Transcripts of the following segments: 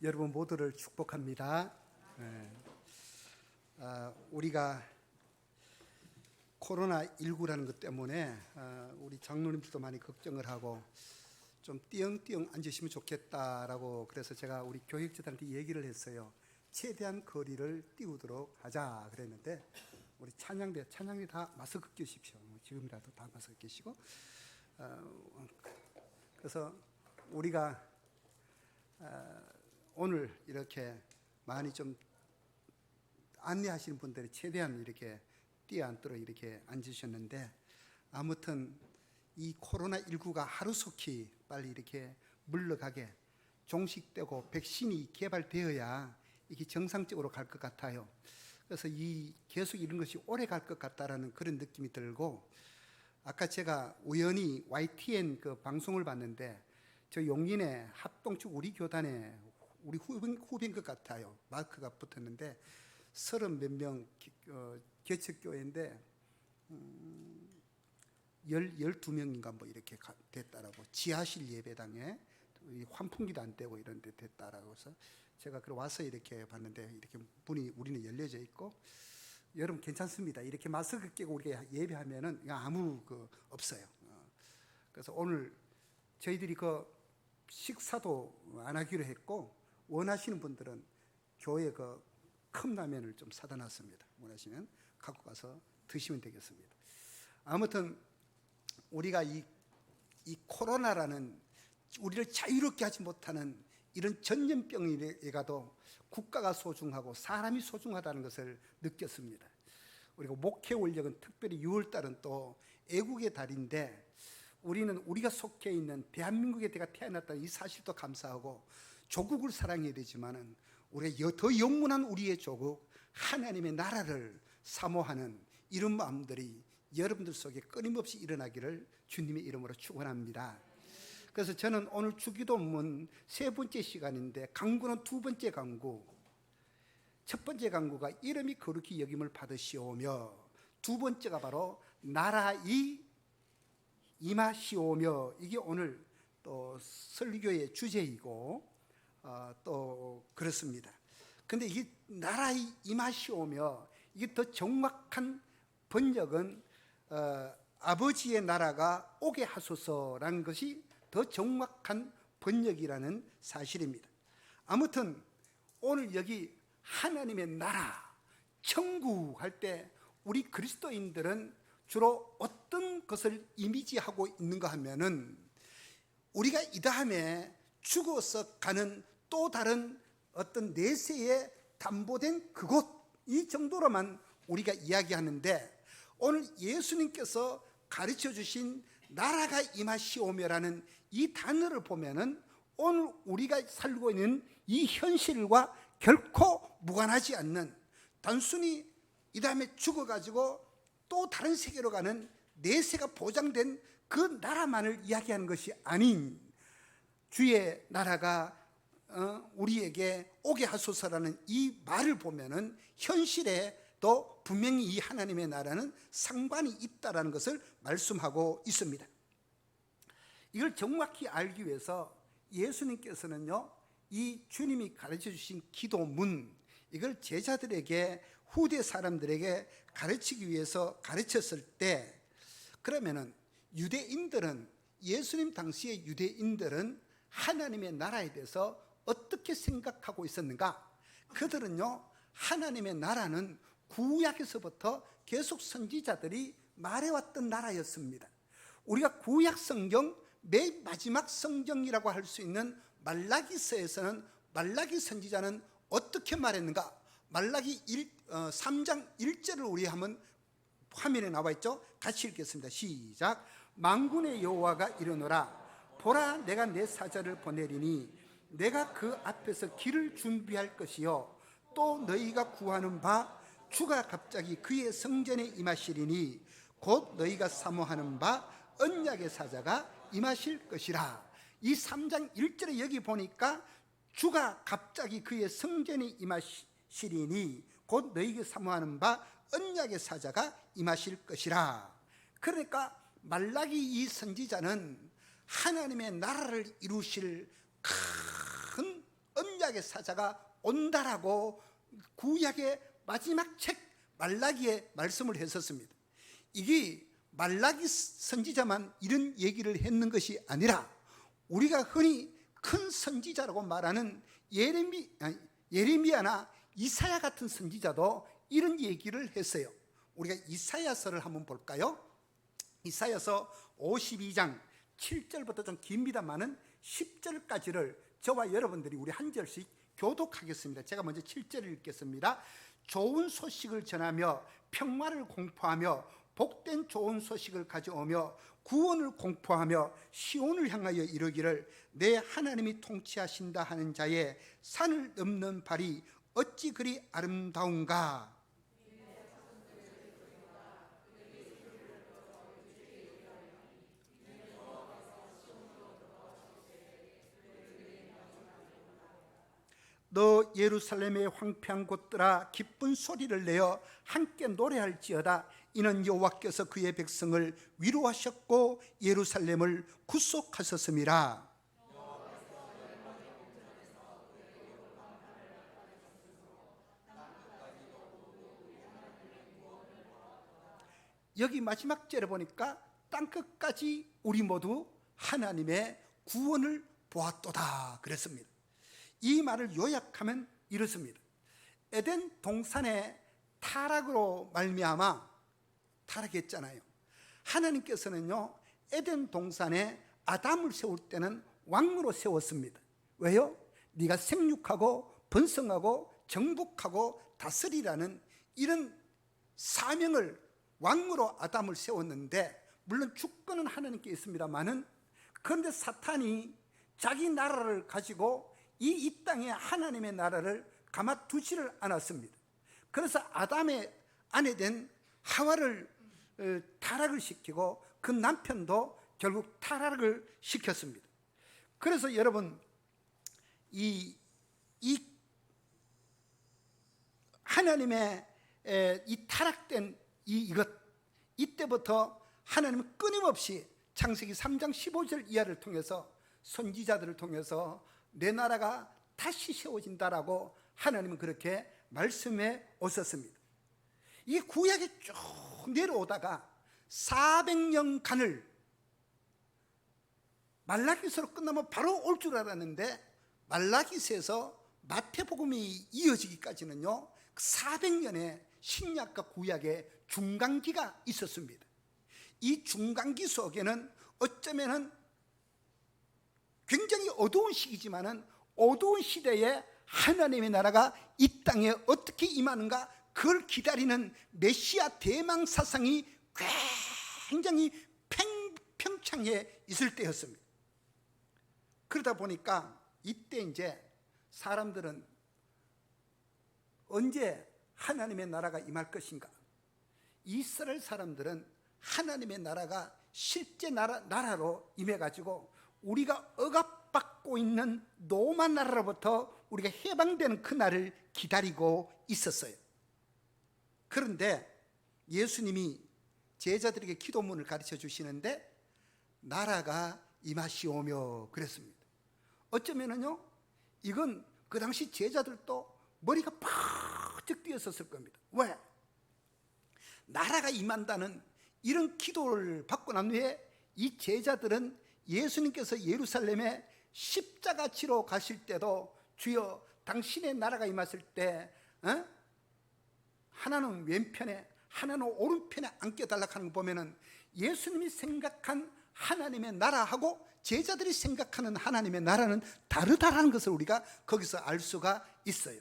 여러분 모두를 축복합니다. 우리가 코로나19라는 것 때문에 우리 장로님들도 많이 걱정을 하고 좀 띄엄띄엄 앉으시면 좋겠다라고, 그래서 제가 우리 교육자들한테 얘기를 했어요. 최대한 거리를 띄우도록 하자 그랬는데, 우리 찬양대 다 마스크 끼십시오. 지금이라도 다 마스크 끼시고. 그래서 우리가 오늘 이렇게 많이 좀 안내하시는 분들이 최대한 이렇게 뛰어앉도록 이렇게 앉으셨는데, 아무튼 이 코로나19가 하루속히 빨리 이렇게 물러가게 종식되고 백신이 개발되어야 이게 정상적으로 갈 것 같아요. 그래서 계속 이런 것이 오래 갈 것 같다라는 그런 느낌이 들고, 아까 제가 우연히 YTN 그 방송을 봤는데, 저 용인의 합동축 우리 교단에 우리 후배인 것 같아요. 마크가 붙었는데 30몇 명 개척교회인데 12명인가 뭐 이렇게 됐다라고, 지하실 예배당에 환풍기도 안 떼고 이런 데 됐다라고 해서 제가 와서 이렇게 봤는데, 이렇게 문이 우리는 열려져 있고, 여러분 괜찮습니다. 이렇게 마스크 끼고 우리가 예배하면은 아무 없어요. 그래서 오늘 저희들이 식사도 안 하기로 했고, 원하시는 분들은 교회 컵라면을 좀 사다 놨습니다. 원하시면 갖고 가서 드시면 되겠습니다. 아무튼 우리가 이 코로나라는 우리를 자유롭게 하지 못하는 이런 전염병이라도 국가가 소중하고 사람이 소중하다는 것을 느꼈습니다. 우리가 목회 원력은 특별히 6월달은 또 애국의 달인데, 우리는 우리가 속해 있는 대한민국에 내가 태어났다는 이 사실도 감사하고 조국을 사랑해야 되지만은, 우리가 더 영원한 우리의 조국 하나님의 나라를 사모하는 이런 마음들이 여러분들 속에 끊임없이 일어나기를 주님의 이름으로 축원합니다. 그래서 저는 오늘 주기도문 3번째 시간인데, 강구는 2번째 강구. 첫 번째 강구가 이름이 거룩히 여김을 받으시오며, 2번째가 바로 나라이 임하시오며, 이게 오늘 또 설교의 주제이고 또 그렇습니다. 근데 이게 나라이 임하시오며, 이게 더 정확한 번역은 아버지의 나라가 오게 하소서라는 것이 더 정확한 번역이라는 사실입니다. 아무튼 오늘 여기 하나님의 나라, 천국 할 때 우리 그리스도인들은 주로 어떤 것을 이미지하고 있는가 하면은, 우리가 이 다음에 죽어서 가는 또 다른 어떤 내세에 담보된 그곳, 이 정도로만 우리가 이야기하는데, 오늘 예수님께서 가르쳐 주신 나라가 임하시오며라는 이 단어를 보면은 오늘 우리가 살고 있는 이 현실과 결코 무관하지 않는, 단순히 이 다음에 죽어가지고 또 다른 세계로 가는 내세가 보장된 그 나라만을 이야기하는 것이 아닌, 주의 나라가 우리에게 오게 하소서라는 이 말을 보면은 현실에도 분명히 이 하나님의 나라는 상관이 있다라는 것을 말씀하고 있습니다. 이걸 정확히 알기 위해서 예수님께서는요, 이 주님이 가르쳐 주신 기도문, 이걸 제자들에게, 후대 사람들에게 가르치기 위해서 가르쳤을 때, 그러면은 유대인들은, 예수님 당시의 유대인들은 하나님의 나라에 대해서 어떻게 생각하고 있었는가? 그들은요, 하나님의 나라는 구약에서부터 계속 선지자들이 말해왔던 나라였습니다. 우리가 구약 성경 맨 마지막 성경이라고 할 수 있는 말라기서에서는 말라기 선지자는 어떻게 말했는가? 말라기 3장 1절을 우리 한번 화면에 나와 있죠? 같이 읽겠습니다. 시작. 만군의 여호와가 이르노라, 보라, 내가 내 사자를 보내리니 내가 그 앞에서 길을 준비할 것이요, 또 너희가 구하는 바 주가 갑자기 그의 성전에 임하시리니 곧 너희가 사모하는 바 언약의 사자가 임하실 것이라. 이 3장 1절에 여기 보니까 주가 갑자기 그의 성전에 임하시리니 곧 너희가 사모하는 바 언약의 사자가 임하실 것이라. 그러니까 말라기 이 선지자는 하나님의 나라를 이루실 큰 언약의 언약의 사자가 온다라고 구약의 마지막 책 말라기에 말씀을 했었습니다. 이게 말라기 선지자만 이런 얘기를 했는 것이 아니라 우리가 흔히 큰 선지자라고 말하는 예레미야나 이사야 같은 선지자도 이런 얘기를 했어요. 우리가 이사야서를 한번 볼까요? 이사야서 52장 7절부터 좀 깁니다만은 10절까지를 저와 여러분들이 우리 한 절씩 교독하겠습니다. 제가 먼저 7절을 읽겠습니다. 좋은 소식을 전하며 평화를 공포하며 복된 좋은 소식을 가져오며 구원을 공포하며 시온을 향하여 이르기를 내 하나님이 통치하신다 하는 자의 산을 넘는 발이 어찌 그리 아름다운가. 너 예루살렘의 황폐한 곳들아 기쁜 소리를 내어 함께 노래할지어다. 이는 여호와께서 그의 백성을 위로하셨고 예루살렘을 구속하셨음이라. 여기 마지막 절에 보니까 땅끝까지 우리 모두 하나님의 구원을 보았도다 그랬습니다. 이 말을 요약하면 이렇습니다. 에덴 동산의 타락으로 말미암아 타락했잖아요. 하나님께서는요 에덴 동산에 아담을 세울 때는 왕으로 세웠습니다. 왜요? 네가 생육하고 번성하고 정복하고 다스리라는 이런 사명을 왕으로 아담을 세웠는데, 물론 주권은 하나님께 있습니다만은, 그런데 사탄이 자기 나라를 가지고 이 땅에 하나님의 나라를 가만두지를 않았습니다. 그래서 아담의 아내 된 하와를 타락을 시키고 그 남편도 결국 타락을 시켰습니다. 그래서 여러분 이 하나님의 이 타락된 이때부터 하나님은 끊임없이 창세기 3장 15절 이하를 통해서 선지자들을 통해서 내 나라가 다시 세워진다라고 하나님은 그렇게 말씀해 오셨습니다. 이 구약에 쭉 내려오다가 400년간을 말라기서로 끝나면 바로 올 줄 알았는데, 말라기서에서 마태복음이 이어지기까지는요 400년의 신약과 구약의 중간기가 있었습니다. 이 중간기 속에는 어쩌면은 굉장히 어두운 시기지만은 어두운 시대에 하나님의 나라가 이 땅에 어떻게 임하는가, 그걸 기다리는 메시아 대망 사상이 굉장히 팽창해 있을 때였습니다. 그러다 보니까 이때 이제 사람들은 언제 하나님의 나라가 임할 것인가? 이스라엘 사람들은 하나님의 나라가 실제 나라로 임해가지고 우리가 억압받고 있는 로마 나라로부터 우리가 해방되는 그날을 기다리고 있었어요. 그런데 예수님이 제자들에게 기도문을 가르쳐 주시는데 나라가 임하시오며 그랬습니다. 어쩌면은요 이건 그 당시 제자들도 머리가 팍 뛰었었을 겁니다. 왜? 나라가 임한다는 이런 기도를 받고 난 후에 이 제자들은 예수님께서 예루살렘에 십자가 지러 가실 때도 주여 당신의 나라가 임했을 때 하나는 왼편에 하나는 오른편에 앉혀달라고 하는 거 보면은 예수님이 생각한 하나님의 나라하고 제자들이 생각하는 하나님의 나라는 다르다라는 것을 우리가 거기서 알 수가 있어요.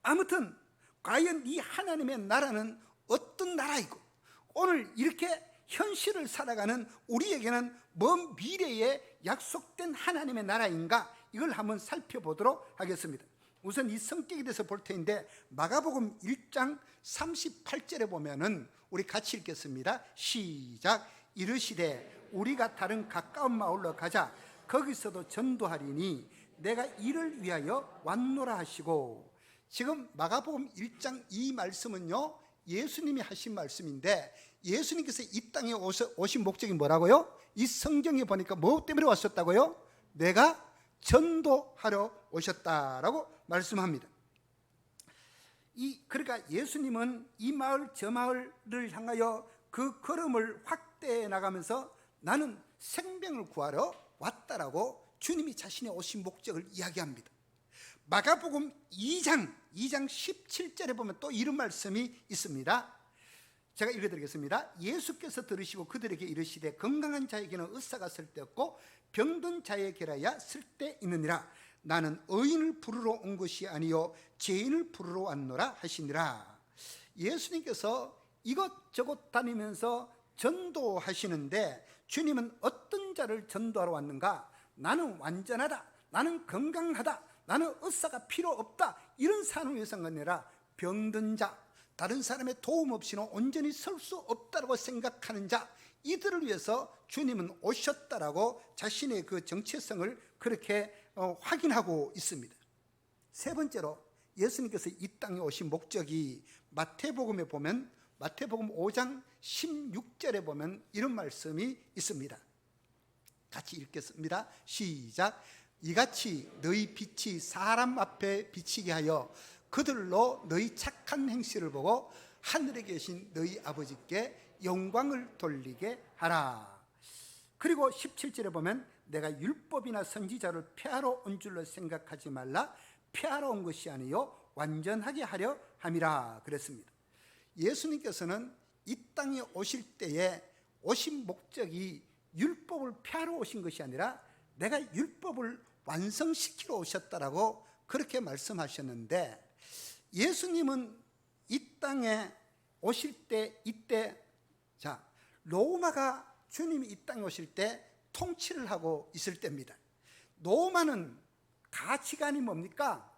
아무튼 과연 이 하나님의 나라는 어떤 나라이고 오늘 이렇게 현실을 살아가는 우리에게는 먼 미래에 약속된 하나님의 나라인가, 이걸 한번 살펴보도록 하겠습니다. 우선 이 성격에 대해서 볼 텐데 마가복음 1장 38절에 보면은 우리 같이 읽겠습니다. 시작. 이르시되 우리가 다른 가까운 마을로 가자. 거기서도 전도하리니 내가 이를 위하여 왔노라 하시고. 지금 마가복음 1장 이 말씀은요 예수님이 하신 말씀인데, 예수님께서 이 땅에 오신 목적이 뭐라고요? 이 성경에 보니까 뭐 때문에 왔었다고요? 내가 전도하러 오셨다라고 말씀합니다. 그러니까 예수님은 이 마을 저 마을을 향하여 그 걸음을 확대해 나가면서 나는 생명을 구하러 왔다라고 주님이 자신의 오신 목적을 이야기합니다. 마가복음 2장 17절에 보면 또 이런 말씀이 있습니다. 제가 읽어드리겠습니다. 예수께서 들으시고 그들에게 이르시되 건강한 자에게는 의사가 쓸데없고 병든 자에게라야 쓸데있느니라. 나는 의인을 부르러 온 것이 아니요 죄인을 부르러 왔노라 하시니라. 예수님께서 이것저것 다니면서 전도하시는데 주님은 어떤 자를 전도하러 왔는가? 나는 완전하다, 나는 건강하다, 나는 의사가 필요 없다, 이런 사람을 위해서가 아니라 병든 자, 다른 사람의 도움 없이는 온전히 설 수 없다고 생각하는 자, 이들을 위해서 주님은 오셨다라고 자신의 그 정체성을 그렇게 확인하고 있습니다. 세 번째로 예수님께서 이 땅에 오신 목적이 마태복음에 보면 마태복음 5장 16절에 보면 이런 말씀이 있습니다. 같이 읽겠습니다. 시작. 이같이 너희 빛이 사람 앞에 비치게 하여 그들로 너희 착한 행실을 보고 하늘에 계신 너희 아버지께 영광을 돌리게 하라. 그리고 17절에 보면 내가 율법이나 선지자를 폐하러 온 줄로 생각하지 말라. 폐하러 온 것이 아니요 완전하게 하려 함이라 그랬습니다. 예수님께서는 이 땅에 오실 때에 오신 목적이 율법을 폐하러 오신 것이 아니라 내가 율법을 완성시키러 오셨다라고 그렇게 말씀하셨는데, 예수님은 이 땅에 오실 때 이때 로마가 주님이 이 땅에 오실 때 통치를 하고 있을 때입니다. 로마는 가치관이 뭡니까?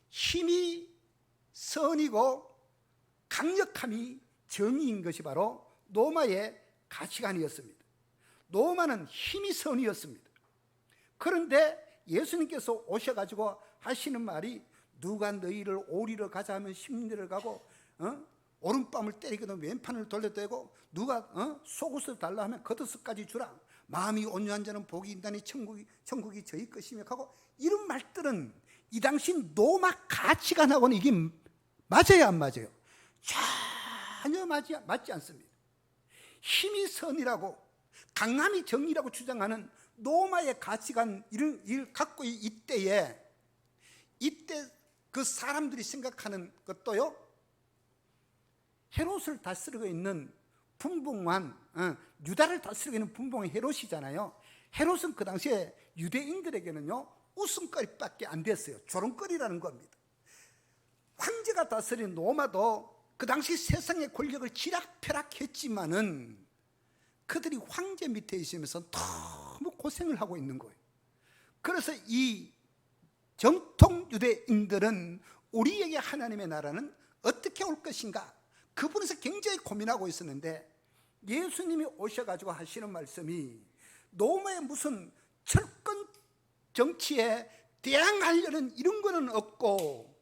힘이 선이고 강력함이 정의인 것이 바로 로마의 가치관이었습니다. 로마는 힘이 선이었습니다. 그런데 예수님께서 오셔가지고 하시는 말이 누가 너희를 오리로 가자 하면 십리를 가고 오른밤을 때리거든 왼판을 돌려대고 누가 속옷을 달라 하면 겉옷까지 주라. 마음이 온유한 자는 복이 있나니 천국이 저희 것이며 하고, 이런 말들은 이 당시 로마 가치관하고는 이게 맞아요 안 맞아요? 전혀 맞지 않습니다. 힘이 선이라고 강함이 정의라고 주장하는 로마의 가치관 이를 갖고 이때 그 사람들이 생각하는 것도요, 헤롯을 다스리고 있는 분봉왕, 유다를 다스리고 있는 분봉왕 헤롯이잖아요. 헤롯은 그 당시에 유대인들에게는요 웃음거리밖에 안 됐어요. 조롱거리라는 겁니다. 황제가 다스린 로마도 그 당시 세상의 권력을 지락펴락했지만은 그들이 황제 밑에 있으면서 너무 고생을 하고 있는 거예요. 그래서 이 정통 유대인들은 우리에게 하나님의 나라는 어떻게 올 것인가, 그 부분에서 굉장히 고민하고 있었는데, 예수님이 오셔가지고 하시는 말씀이 로마의 무슨 철권 정치에 대항하려는 이런 거는 없고,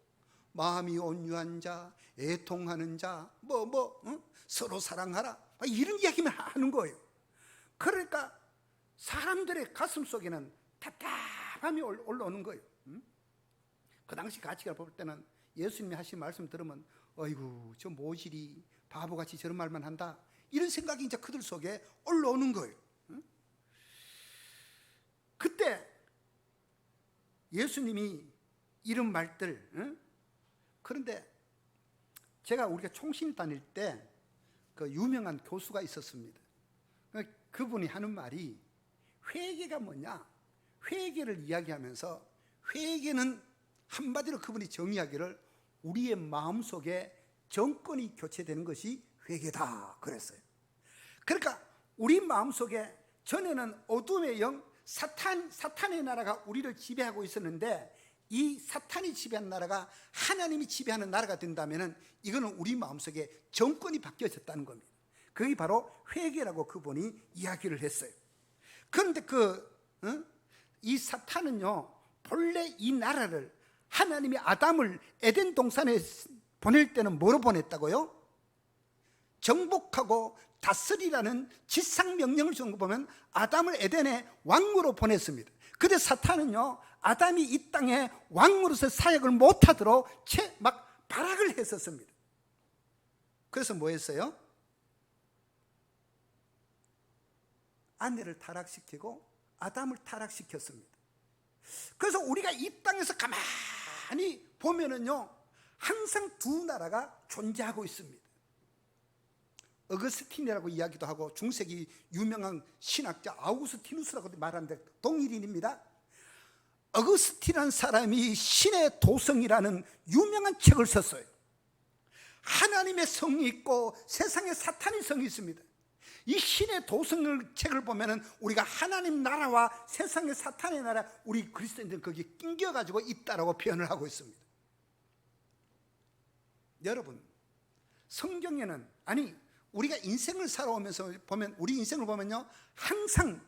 마음이 온유한 자, 애통하는 자, 서로 사랑하라, 이런 이야기만 하는 거예요. 그러니까 사람들의 가슴 속에는 답답함이 올라오는 거예요. 그 당시 가치관을 볼 때는 예수님이 하신 말씀 들으면 어이구 저 모질이 바보같이 저런 말만 한다, 이런 생각이 이제 그들 속에 올라오는 거예요. 그때 예수님이 이런 말들, 그런데 우리가 총신 다닐 때 그 유명한 교수가 있었습니다. 그분이 하는 말이 회개가 뭐냐, 회개를 이야기하면서 회개는 한마디로 그분이 정의하기를 우리의 마음속에 정권이 교체되는 것이 회개다 그랬어요. 그러니까 우리 마음속에 전에는 어둠의 영 사탄의 나라가 우리를 지배하고 있었는데, 이 사탄이 지배하는 나라가 하나님이 지배하는 나라가 된다면 이거는 우리 마음속에 정권이 바뀌어졌다는 겁니다. 그게 바로 회개라고 그분이 이야기를 했어요. 그런데 이 사탄은요 본래 이 나라를 하나님이 아담을 에덴 동산에 보낼 때는 뭐로 보냈다고요? 정복하고 다스리라는 지상 명령을 준 거 보면 아담을 에덴의 왕으로 보냈습니다. 근데 사탄은요, 아담이 이 땅에 왕으로서 사역을 못하도록 막 발악을 했었습니다. 그래서 뭐 했어요? 아내를 타락시키고 아담을 타락시켰습니다. 그래서 우리가 이 땅에서 가만히 보면은요, 항상 두 나라가 존재하고 있습니다. 어거스틴이라고 이야기도 하고, 중세기 유명한 신학자 아우구스티누스라고 말하는데 동일인입니다. 어거스틴이라는 사람이 신의 도성이라는 유명한 책을 썼어요. 하나님의 성이 있고 세상에 사탄의 성이 있습니다. 이 신의 도성 책을 보면은 우리가 하나님 나라와 세상의 사탄의 나라, 우리 그리스도인들은 거기에 낑겨가지고 있다라고 표현을 하고 있습니다. 여러분, 성경에는, 아니 우리가 인생을 살아오면서 보면, 우리 인생을 보면요, 항상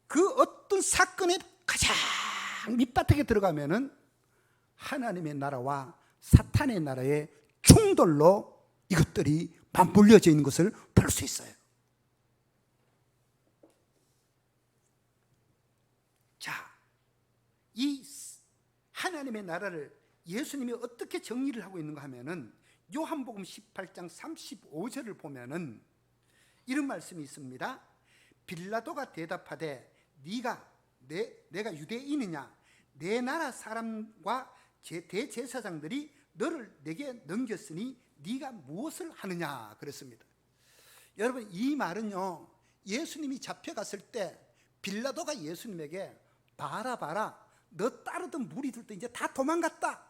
그 어떤 사건의 가장 밑바닥에 들어가면은 하나님의 나라와 사탄의 나라의 충돌로 이것들이 맞물려져 있는 것을 볼 수 있어요. 자, 이 하나님의 나라를 예수님이 어떻게 정리를 하고 있는가 하면은, 요한복음 18장 35절을 보면은 이런 말씀이 있습니다. 빌라도가 대답하되 내가 유대인이냐? 내 나라 사람과 대제사장들이 너를 내게 넘겼으니 네가 무엇을 하느냐? 그랬습니다. 여러분, 이 말은요, 예수님이 잡혀갔을 때 빌라도가 예수님에게 봐라, 너 따르던 무리들도 이제 다 도망갔다.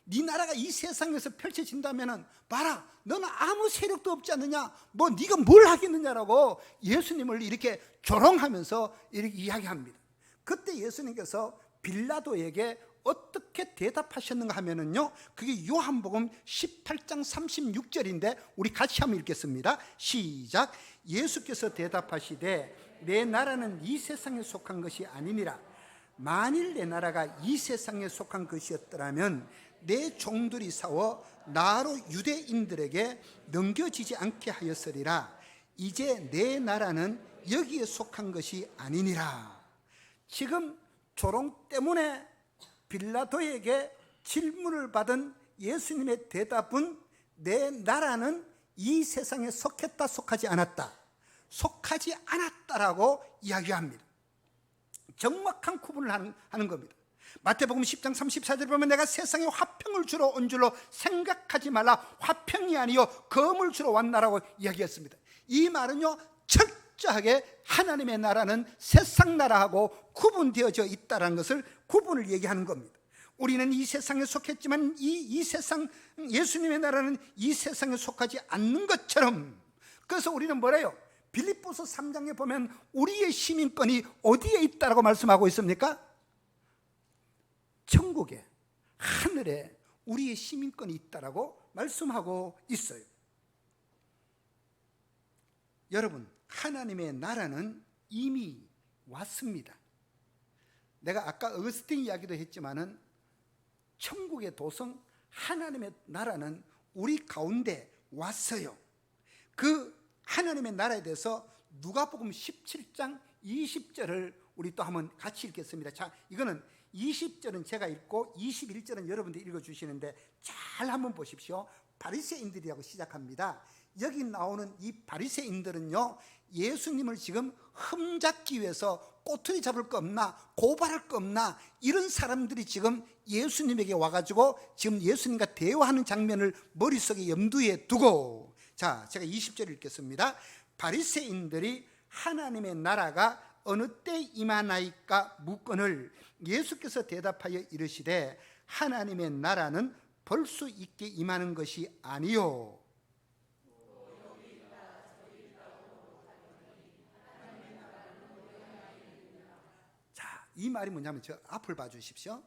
네 나라가 이 세상에서 펼쳐진다면은 봐라, 너는 아무 세력도 없지 않느냐? 뭐 네가 뭘 하겠느냐라고 예수님을 이렇게 조롱하면서 이렇게 이야기합니다. 그때 예수님께서 빌라도에게 어떻게 대답하셨는가 하면은요, 그게 요한복음 18장 36절인데 우리 같이 한번 읽겠습니다. 시작. 예수께서 대답하시되 내 나라는 이 세상에 속한 것이 아니니라. 만일 내 나라가 이 세상에 속한 것이었더라면 내 종들이 싸워 나로 유대인들에게 넘겨지지 않게 하였으리라. 이제 내 나라는 여기에 속한 것이 아니니라. 지금 조롱 때문에 빌라도에게 질문을 받은 예수님의 대답은 내 나라는 이 세상에 속했다, 속하지 않았다, 속하지 않았다라고 이야기합니다. 정확한 구분을 하는 겁니다. 마태복음 10장 34절 보면 내가 세상에 화평을 주러 온 줄로 생각하지 말라. 화평이 아니요 검을 주러 왔나라고 이야기했습니다. 이 말은요, 철저하게 하나님의 나라는 세상 나라하고 구분되어져 있다는 것을, 구분을 얘기하는 겁니다. 우리는 이 세상에 속했지만 이 세상, 예수님의 나라는 이 세상에 속하지 않는 것처럼, 그래서 우리는 뭐래요? 빌립보서 3장에 보면 우리의 시민권이 어디에 있다라고 말씀하고 있습니까? 천국에, 하늘에 우리의 시민권이 있다라고 말씀하고 있어요. 여러분, 하나님의 나라는 이미 왔습니다. 내가 아까 어거스틴 이야기도 했지만은 천국의 도성 하나님의 나라는 우리 가운데 왔어요. 그 하나님의 나라에 대해서 누가복음 17장 20절을 우리 또 한번 같이 읽겠습니다. 자, 이거는 20절은 제가 읽고 21절은 여러분들이 읽어주시는데 잘 한번 보십시오. 바리새인들이라고 시작합니다. 여기 나오는 이 바리새인들은요, 예수님을 지금 흠잡기 위해서 꼬투리 잡을 거 없나, 고발할 거 없나, 이런 사람들이 지금 예수님에게 와가지고 지금 예수님과 대화하는 장면을 머릿속에 염두에 두고, 자, 제가 20절 읽겠습니다. 바리새인들이 하나님의 나라가 어느 때 임하나이까 묻거늘 예수께서 대답하여 이르시되 하나님의 나라는 볼 수 있게 임하는 것이 아니요. 자, 이 말이 뭐냐면 저 앞을 봐주십시오.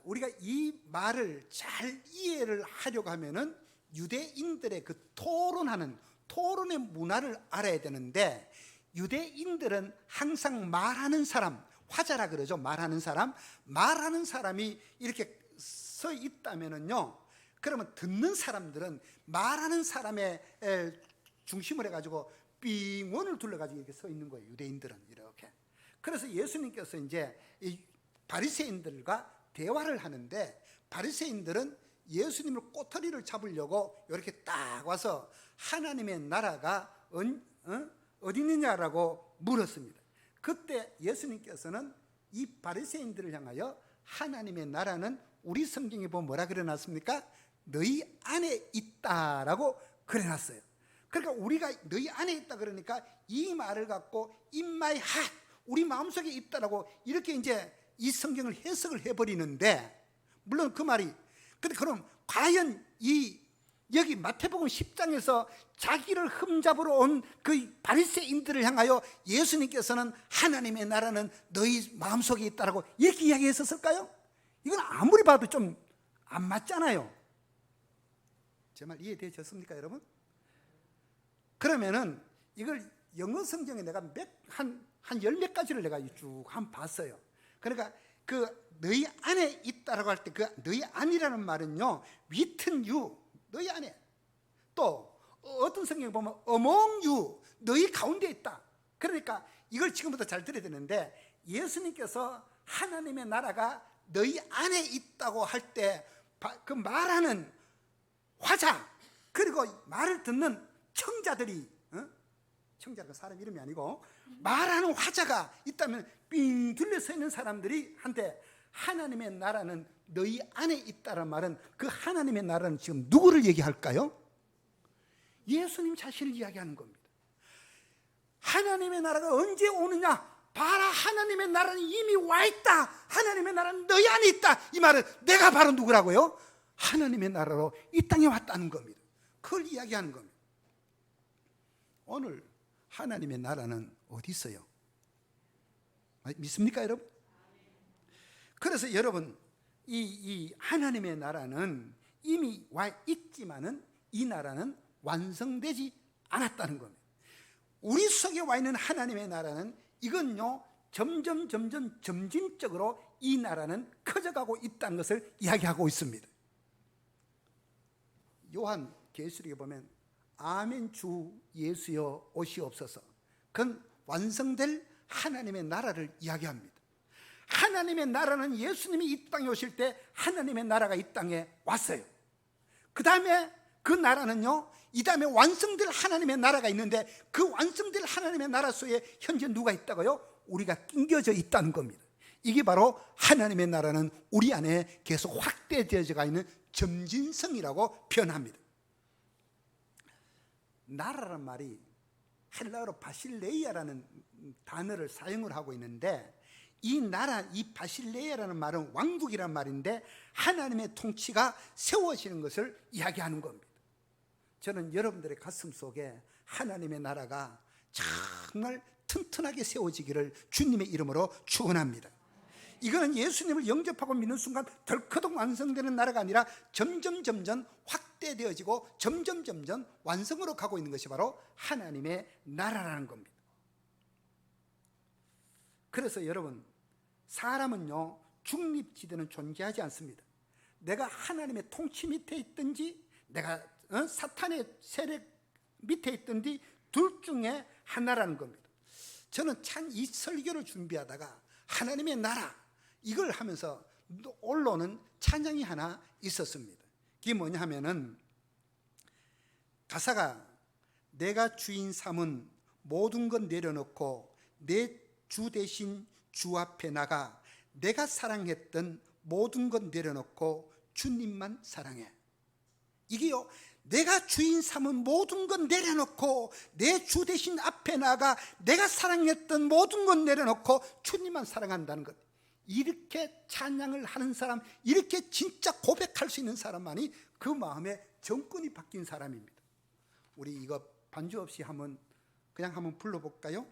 우리가 이 말을 잘 이해를 하려고 하면은 유대인들의 그 토론의 문화를 알아야 되는데, 유대인들은 항상 말하는 사람, 화자라 그러죠. 말하는 사람이 이렇게 서 있다면은요, 그러면 듣는 사람들은 말하는 사람의 중심을 해가지고 빙원을 둘러가지고 이렇게 서 있는 거예요. 유대인들은 이렇게. 그래서 예수님께서 이제 이 바리새인들과 대화를 하는데, 바리새인들은 예수님을 꼬투리를 잡으려고 이렇게 딱 와서 하나님의 나라가 어디 있느냐라고 물었습니다. 그때 예수님께서는 이 바리새인들을 향하여 하나님의 나라는 우리 성경에 보면 뭐라 그려놨습니까? 너희 안에 있다라고 그려놨어요. 그러니까 우리가 너희 안에 있다 그러니까 이 말을 갖고 in my heart, 우리 마음속에 있다라고 이렇게 이제 이 성경을 해석을 해버리는데, 물론 그 말이, 근데 그럼 과연 여기 마태복음 10장에서 자기를 흠잡으러 온 그 바리새인들을 향하여 예수님께서는 하나님의 나라는 너희 마음속에 있다라고 이렇게 이야기했었을까요? 이건 아무리 봐도 좀 안 맞잖아요. 제 말 이해되셨습니까, 여러분? 그러면은 이걸 영어 성경에 내가 한 열 몇 가지를 내가 쭉 한번 봤어요. 그러니까 그 너희 안에 있다라고 할 때 그 너희 안이라는 말은요, within you, 너희 안에. 또 어떤 성경에 보면 among you, 너희 가운데 있다. 그러니까 이걸 지금부터 잘 들어야 되는데, 예수님께서 하나님의 나라가 너희 안에 있다고 할 때 그 말하는 화자, 그리고 말을 듣는 청자들이, 청자가 사람 이름이 아니고 말하는 화자가 있다면 삥 둘러서 있는 사람들이 한테 하나님의 나라는 너희 안에 있다는 말은, 그 하나님의 나라는 지금 누구를 얘기할까요? 예수님 자신을 이야기하는 겁니다. 하나님의 나라가 언제 오느냐? 봐라, 하나님의 나라는 이미 와 있다. 하나님의 나라는 너희 안에 있다. 이 말은 내가 바로 누구라고요? 하나님의 나라로 이 땅에 왔다는 겁니다. 그걸 이야기하는 겁니다. 오늘 하나님의 나라는 어디 있어요? 믿습니까, 여러분? 그래서 여러분, 이 하나님의 나라는 이미 와 있지만은 이 나라는 완성되지 않았다는 겁니다. 우리 속에 와 있는 하나님의 나라는, 이건요 점점 점진적으로 이 나라는 커져가고 있다는 것을 이야기하고 있습니다. 요한 계시록에 보면 아멘 주 예수여 오시옵소서, 그건 완성될 하나님의 나라를 이야기합니다. 하나님의 나라는 예수님이 이 땅에 오실 때 하나님의 나라가 이 땅에 왔어요. 그 다음에 그 나라는요, 이 다음에 완성될 하나님의 나라가 있는데, 그 완성될 하나님의 나라 속에 현재 누가 있다고요? 우리가 끼겨져 있다는 겁니다. 이게 바로 하나님의 나라는 우리 안에 계속 확대되어져 있는 점진성이라고 표현합니다. 나라란 말이 헬라어로 바실레이아라는 단어를 사용을 하고 있는데, 이 나라, 이 바실레이아라는 말은 왕국이란 말인데 하나님의 통치가 세워지는 것을 이야기하는 겁니다. 저는 여러분들의 가슴 속에 하나님의 나라가 정말 튼튼하게 세워지기를 주님의 이름으로 축원합니다. 이거는 예수님을 영접하고 믿는 순간 덜커덕 완성되는 나라가 아니라 점점 확대되어지고 점점 완성으로 가고 있는 것이 바로 하나님의 나라라는 겁니다. 그래서 여러분, 사람은요 중립지대는 존재하지 않습니다. 내가 하나님의 통치 밑에 있든지 내가 사탄의 세력 밑에 있든지 둘 중에 하나라는 겁니다. 저는 참 이 설교를 준비하다가 하나님의 나라 이걸 하면서 올라오는 찬양이 하나 있었습니다. 그게 뭐냐 하면은, 가사가 내가 주인 삼은 모든 것 내려놓고 내 주 대신 주 앞에 나가 내가 사랑했던 모든 것 내려놓고 주님만 사랑해. 이게요, 내가 주인 삼은 모든 것 내려놓고 내 주 대신 앞에 나가 내가 사랑했던 모든 것 내려놓고 주님만 사랑한다는 것, 이렇게 찬양을 하는 사람, 이렇게 진짜 고백할 수 있는 사람만이 그 마음에 정권이 바뀐 사람입니다. 우리 이거 반주 없이 한번 불러볼까요?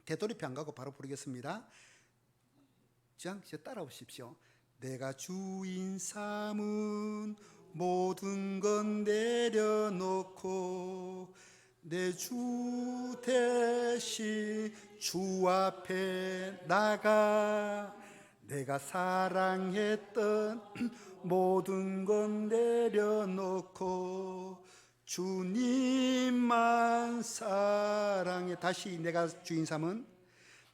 되돌이표 안 가고 바로 부르겠습니다. 저 따라오십시오. 내가 주인 삼은 모든 건 내려놓고 내 주 대신 주 앞에 나가 내가 사랑했던 모든 건 내려놓고 주님만 사랑해. 다시 내가 주인 삼은,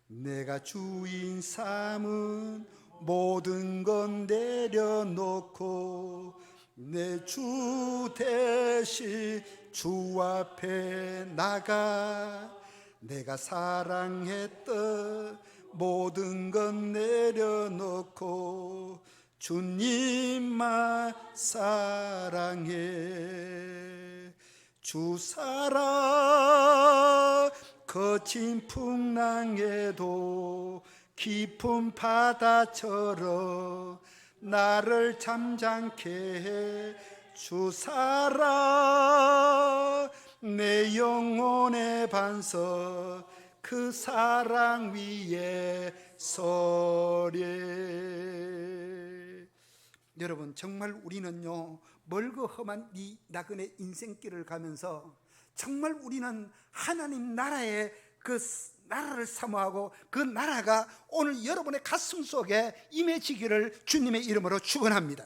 내가 주인 삼은 모든 건 내려놓고 내 주 대신 주 앞에 나가, 내가 사랑했던 모든 건 내려놓고 주님만 사랑해. 주 사랑 거친 풍랑에도 깊은 바다처럼 나를 잠잠케 해. 주 사랑 내 영혼의 반석, 그 사랑 위에 서리. 여러분, 정말 우리는요, 멀고 험한 이 나그네 인생길을 가면서 정말 우리는 하나님 나라의 그 나라를 사모하고 그 나라가 오늘 여러분의 가슴 속에 임해지기를 주님의 이름으로 축원합니다.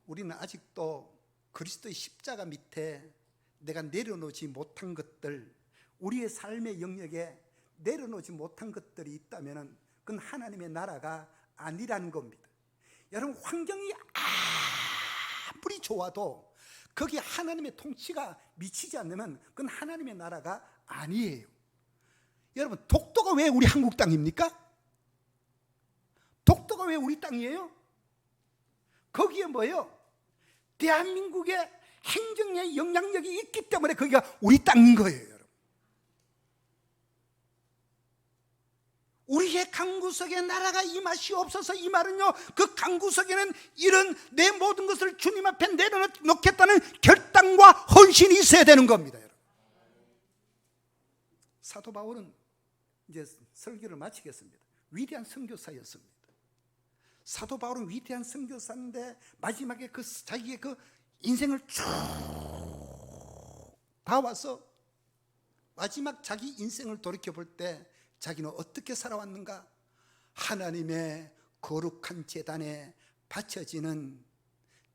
우리는 아직도 그리스도의 십자가 밑에 내가 내려놓지 못한 것들, 우리의 삶의 영역에 내려놓지 못한 것들이 있다면 그건 하나님의 나라가 아니라는 겁니다. 여러분, 환경이 아무리 좋아도 거기에 하나님의 통치가 미치지 않으면 그건 하나님의 나라가 아니에요. 여러분, 독도가 왜 우리 한국 땅입니까? 독도가 왜 우리 땅이에요? 거기에 뭐예요? 대한민국의 행정의 영향력이 있기 때문에 거기가 우리 땅인 거예요. 여러분, 우리의 강구석에 나라가 임하시옵소서. 이 말은요, 그 강구석에는 이런 내 모든 것을 주님 앞에 내려놓겠다는 결단과 헌신이 있어야 되는 겁니다. 여러분, 사도 바울은 이제 설교를 마치겠습니다. 위대한 선교사였습니다. 사도 바울은 위대한 선교사인데 마지막에 그 자기의 그 인생을 쭉 다 와서 마지막 자기 인생을 돌이켜 볼 때 자기는 어떻게 살아왔는가? 하나님의 거룩한 제단에 바쳐지는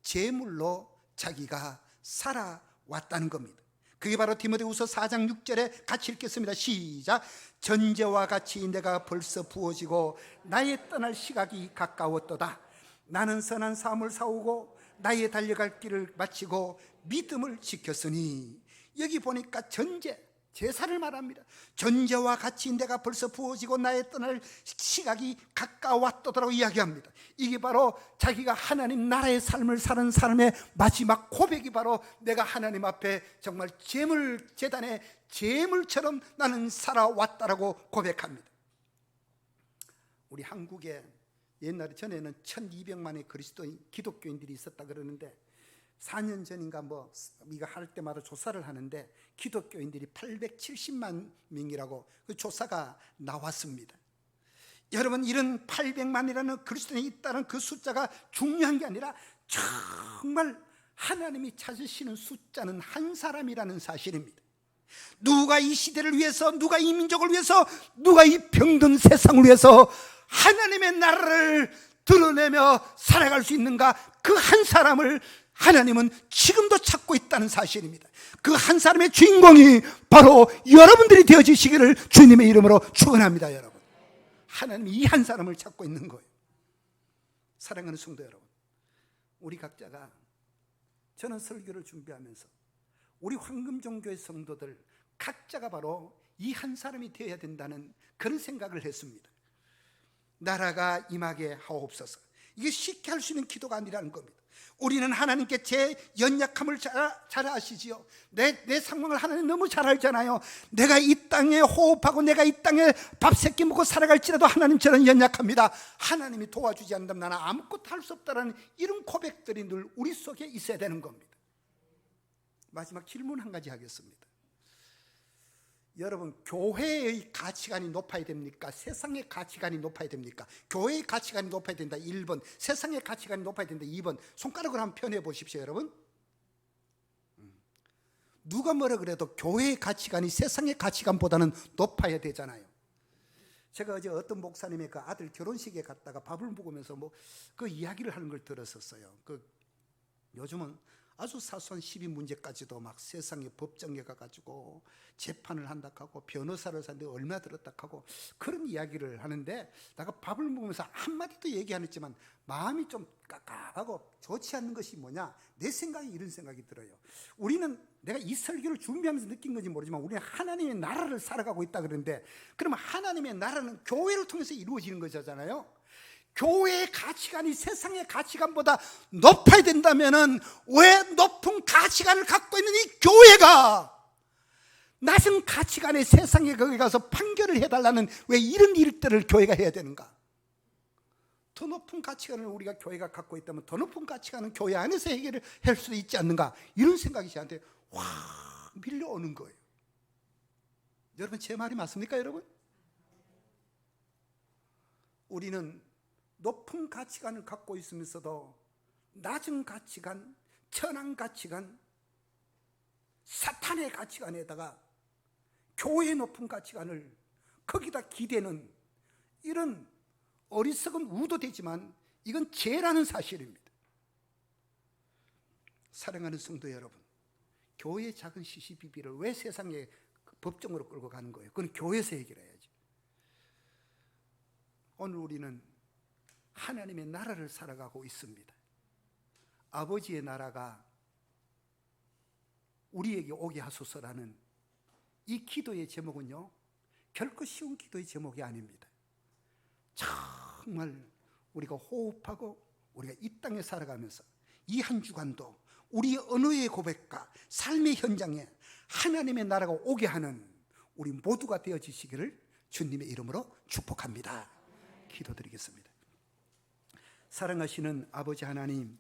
제물로 자기가 살아왔다는 겁니다. 그게 바로 디모데후서 4장 6절에 같이 읽겠습니다. 시작. 전제와 같이 내가 벌써 부어지고 나의 떠날 시각이 가까웠도다. 나는 선한 삶을 사오고 나의 달려갈 길을 마치고 믿음을 지켰으니. 여기 보니까 제사를 말합니다. 전제와 같이 내가 벌써 부어지고 나의 떠날 시각이 가까웠도다라고 이야기합니다. 이게 바로 자기가 하나님 나라의 삶을 사는 사람의 마지막 고백이 바로 내가 하나님 앞에 정말 제물제단의 제물처럼 나는 살아왔다라고 고백합니다. 우리 한국에 옛날에 전에는 1200만의 그리스도인 기독교인들이 있었다 그러는데 4년 전인가 우리가 할 때마다 조사를 하는데 기독교인들이 870만 명이라고 그 조사가 나왔습니다. 여러분, 이런 800만이라는 그리스도인이 있다는 그 숫자가 중요한 게 아니라 정말 하나님이 찾으시는 숫자는 한 사람이라는 사실입니다. 누가 이 시대를 위해서, 누가 이 민족을 위해서, 누가 이 병든 세상을 위해서 하나님의 나라를 드러내며 살아갈 수 있는가? 그 한 사람을 하나님은 지금도 찾고 있다는 사실입니다. 그 한 사람의 주인공이 바로 여러분들이 되어주시기를 주님의 이름으로 축원합니다. 여러분, 하나님이 이 한 사람을 찾고 있는 거예요. 사랑하는 성도 여러분, 우리 각자가, 저는 설교를 준비하면서 우리 황금종교의 성도들 각자가 바로 이 한 사람이 되어야 된다는 그런 생각을 했습니다. 나라가 임하게 하옵소서. 이게 쉽게 할 수 있는 기도가 아니라는 겁니다. 우리는 하나님께 제 연약함을 잘 아시지요. 내 상황을 하나님 너무 잘 알잖아요. 내가 이 땅에 호흡하고 내가 이 땅에 밥 세끼 먹고 살아갈지라도 하나님, 저는 연약합니다. 하나님이 도와주지 않는다면 나는 아무것도 할 수 없다는 이런 고백들이 늘 우리 속에 있어야 되는 겁니다. 마지막 질문 한 가지 하겠습니다. 여러분, 교회의 가치관이 높아야 됩니까? 세상의 가치관이 높아야 됩니까? 교회의 가치관이 높아야 된다 1번, 세상의 가치관이 높아야 된다 2번. 손가락으로 한번 표현해 보십시오. 여러분, 누가 뭐라 그래도 교회의 가치관이 세상의 가치관보다는 높아야 되잖아요. 제가 어제 어떤 목사님의 그 아들 결혼식에 갔다가 밥을 먹으면서 그 이야기를 하는 걸 들었었어요. 요즘은 아주 사소한 시비 문제까지도 막 세상에 법정에 가가지고 재판을 한다 하고 변호사를 사는데 얼마 들었다 하고 그런 이야기를 하는데, 내가 밥을 먹으면서 한마디도 얘기 안 했지만 마음이 좀 깝깝하고 좋지 않는 것이 뭐냐, 내 생각에 이런 생각이 들어요. 우리는, 내가 이 설교를 준비하면서 느낀 건지 모르지만 우리는 하나님의 나라를 살아가고 있다 그러는데, 그러면 하나님의 나라는 교회를 통해서 이루어지는 것이잖아요. 교회의 가치관이 세상의 가치관보다 높아야 된다면은 왜 높은 가치관을 갖고 있는 이 교회가 낮은 가치관의 세상에 거기 가서 판결을 해달라는, 왜 이런 일들을 교회가 해야 되는가? 더 높은 가치관을 우리가 교회가 갖고 있다면 더 높은 가치관은 교회 안에서 해결을 할 수도 있지 않는가? 이런 생각이 저한테 확 밀려오는 거예요. 여러분, 제 말이 맞습니까, 여러분? 우리는 높은 가치관을 갖고 있으면서도 낮은 가치관, 천한 가치관, 사탄의 가치관에다가 교회의 높은 가치관을 거기다 기대는, 이런 어리석은 우도되지만 이건 죄라는 사실입니다. 사랑하는 성도 여러분, 교회의 작은 시시비비를 왜 세상에 법정으로 끌고 가는 거예요? 그건 교회에서 해결해야지. 오늘 우리는 하나님의 나라를 살아가고 있습니다. 아버지의 나라가 우리에게 오게 하소서라는 이 기도의 제목은요, 결코 쉬운 기도의 제목이 아닙니다. 정말 우리가 호흡하고 우리가 이 땅에 살아가면서 이 한 주간도 우리 언어의 고백과 삶의 현장에 하나님의 나라가 오게 하는 우리 모두가 되어지시기를 주님의 이름으로 축복합니다. 기도드리겠습니다. 사랑하시는 아버지 하나님,